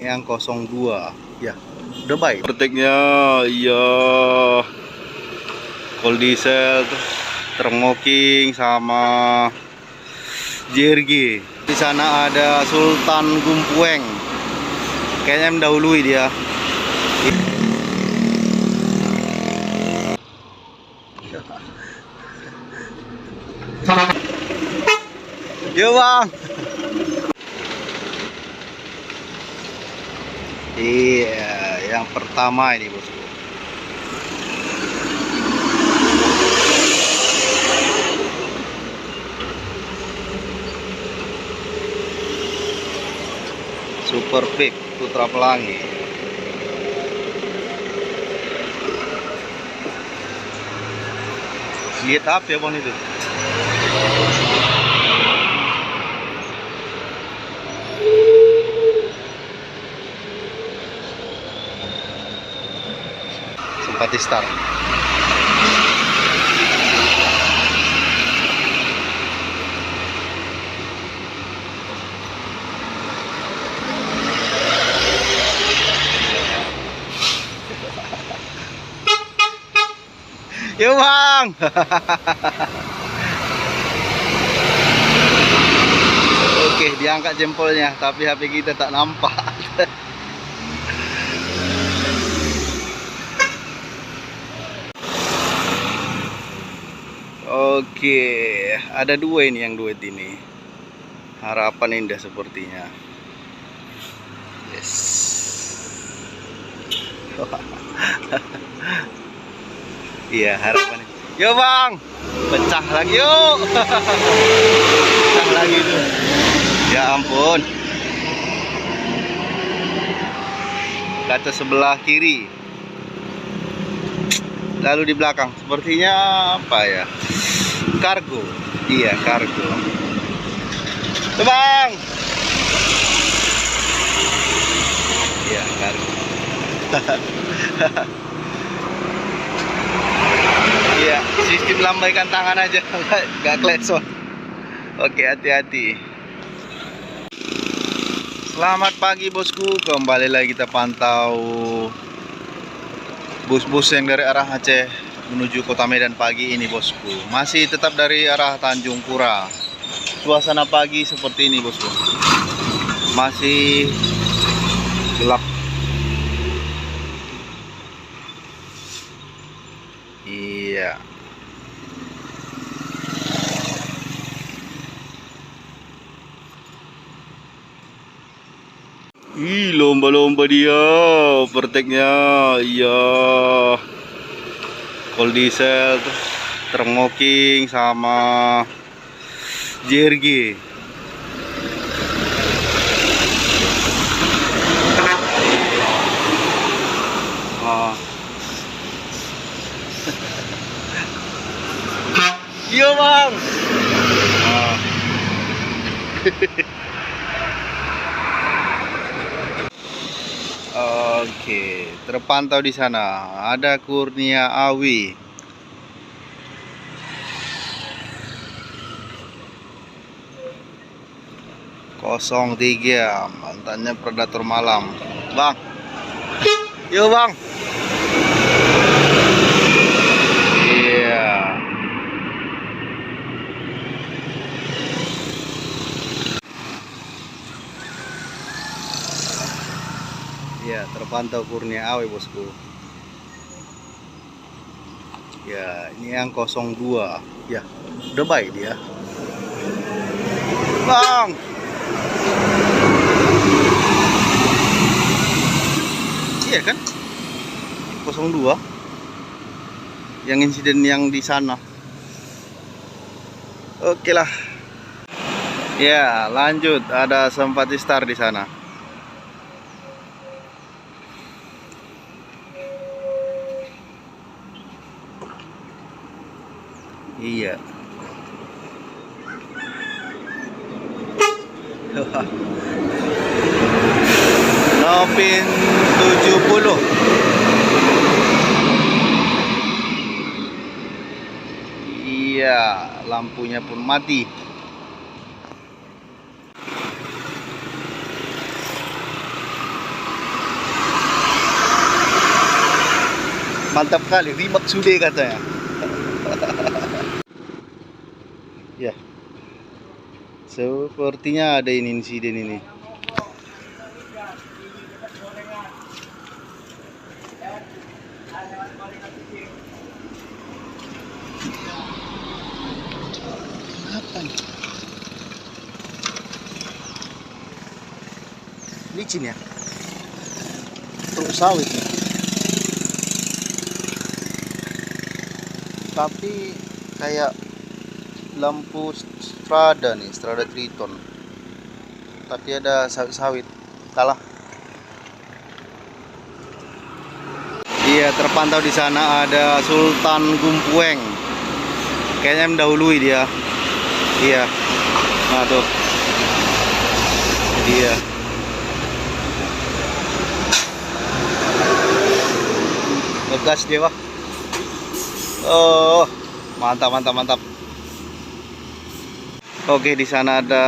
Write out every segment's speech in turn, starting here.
yang 02 ya, udah baik prakteknya. Iya, cold diesel, thermoking sama JRG. Di sana ada Sultan Gumpueng, kayaknya mendahului dia. Yo bang. Iya, yang pertama ini bosku. Super Big Putra Pelangi. Lihat apa ya bang itu? Simpati Star. Yuk bang. Oke, diangkat jempolnya, tapi HP kita tak nampak. Oke, ada dua ini yang duet ini. Harapan Indah sepertinya. Yes. Iya, harapan. Yo bang, pecah lagi yuk. Pecah lagi tuh. Ya ampun. Kaca sebelah kiri. Lalu di belakang, sepertinya apa ya? Kargo. Iya, kargo. Tuh bang. Iya, kargo. Iya, sistem lambaikan tangan aja, nggak kletson. Oke, hati-hati. Selamat pagi bosku, kembali lagi kita pantau bus-bus yang dari arah Aceh menuju kota Medan pagi ini bosku. Masih tetap dari arah Tanjung Pura. Suasana pagi seperti ini bosku. Masih gelap. Iya. Ih, lomba-lomba dia prakteknya. Iya. Cold diesel, thermoking sama JRG. Ah. Iya bang. Ah. Oke, terpantau di sana ada Kurnia Awi. Kosong 03, mantannya Predator Malam. Bang. Yuk bang. Iya. Ya, terpantau Kurnia Awi bosku. Ya, ini yang 02. Ya, udah baik dia. Bang. Iya kan? 02. Yang insiden yang di sana. Oke lah. Ya, lanjut ada Simpati Star di sana. Iya. Novin 70. Iya, lampunya pun mati. Mantap kali, Rimak Sude katanya. Ya, sepertinya ada ini insiden ini. Apa nih? Licin ya? Truk sawit nih. Tapi kayak lampu strada nih, strada Triton. Tapi ada sawit-sawit. Salah. Iya, terpantau di sana ada Sultan Gumpueng. Kayaknya mendahului dia. Iya. Nah, tuh. Dia. Ngegas dia, Pak. Oh, mantap, mantap, mantap. Oke, di sana ada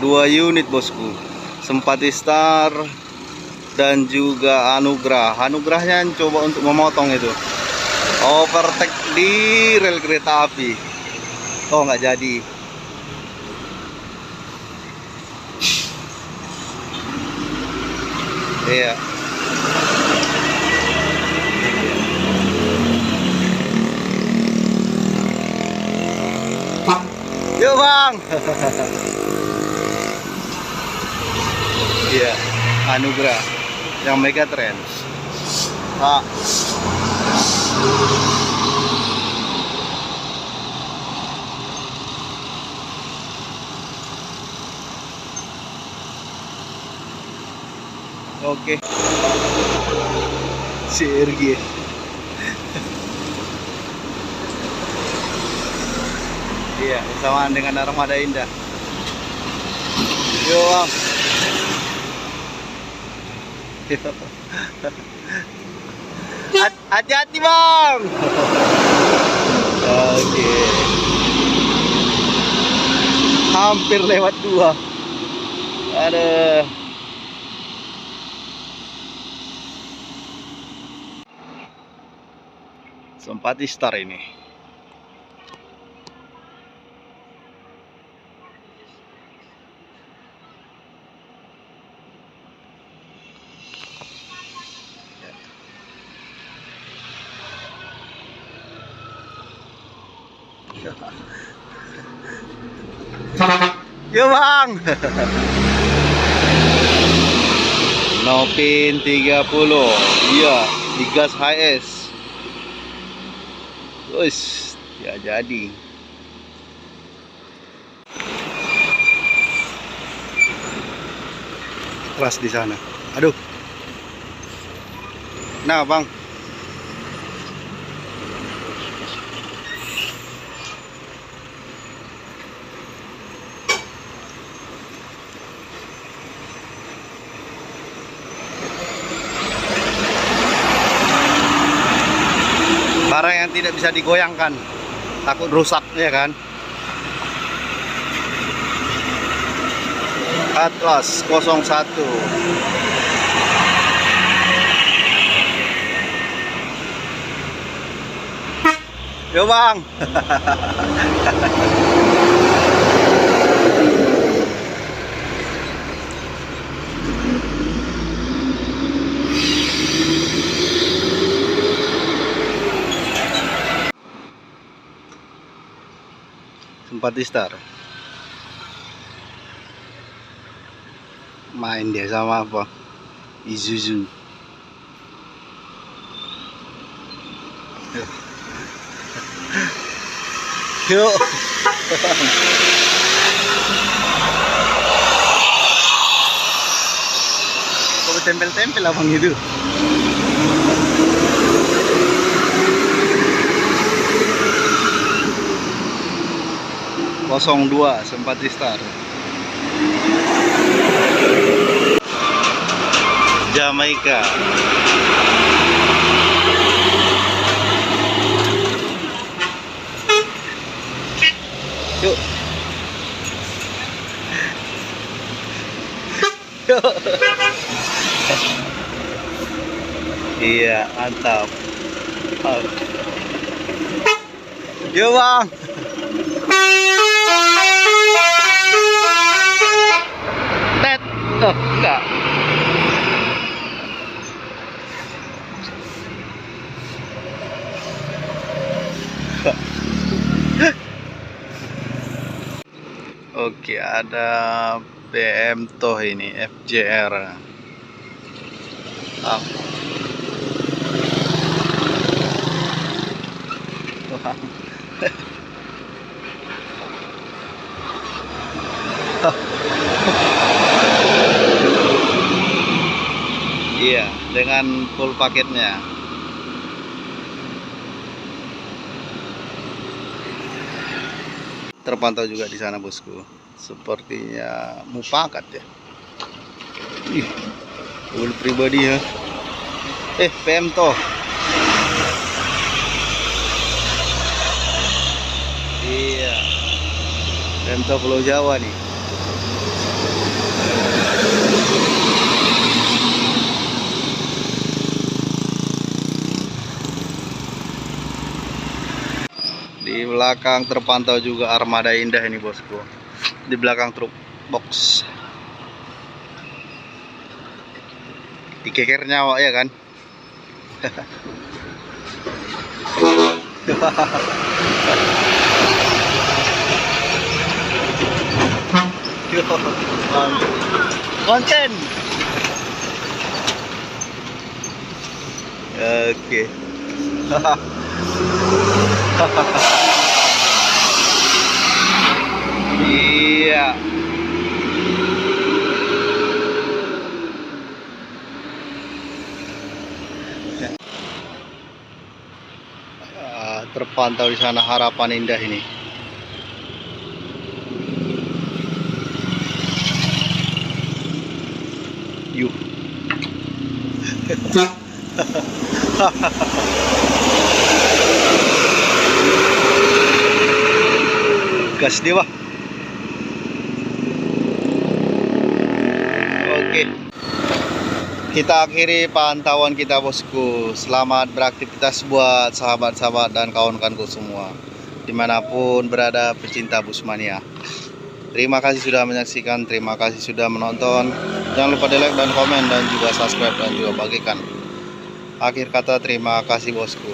2 unit bosku, Sempati Star dan juga Anugrah. Anugrahnya coba untuk memotong itu, overtake di rel kereta api. Oh, nggak jadi. Iya. Yuk bang. Iya, Anugrah yang Megatrend. Pak. Oke. CRG. Iya, bersamaan dengan Armada Indah. Yo, Bang. Hati-hati, Bang. Oke. Hampir lewat 2. Ada. Sempati Star ini. Yo bang. Nopin 30. Iya, digas HS. Wes, ya jadi. Keras di sana. Aduh. Nah, bang. Barang yang tidak bisa digoyangkan, takut rusak ya kan. Atlas 01. Yo bang. Sempati Star. Main dia sama apa? Isuzu. Yuk. Kok tempel-tempel abang itu? Kosong 2 Sempati Star. Jamaika. Yuk. Yuk. Iya, mantap. Yo bang. Tet. Oh, enggak. Oke, ada BM toh ini FJR. Ah. Iya, dengan full paketnya. Terpantau juga di sana bosku. Sepertinya mufakat ya. Ih, mobil pribadi ya. PM toh. Iya. PM toh Pulau Jawa nih. Di belakang terpantau juga armada indah ini bosku. Di belakang truk box. Dikeker nyawa ya kan. Konten. Oke. Iya. Terpantau di sana Harapan Indah ini. Yuh. Gas dia, Pak. Oke. Kita akhiri pantauan kita bosku. Selamat beraktivitas buat sahabat-sahabat dan kawan-kawanku semua, dimanapun berada pecinta Busmania. Terima kasih sudah menyaksikan, terima kasih sudah menonton. Jangan lupa di like dan komen dan juga subscribe dan juga bagikan. Akhir kata terima kasih bosku.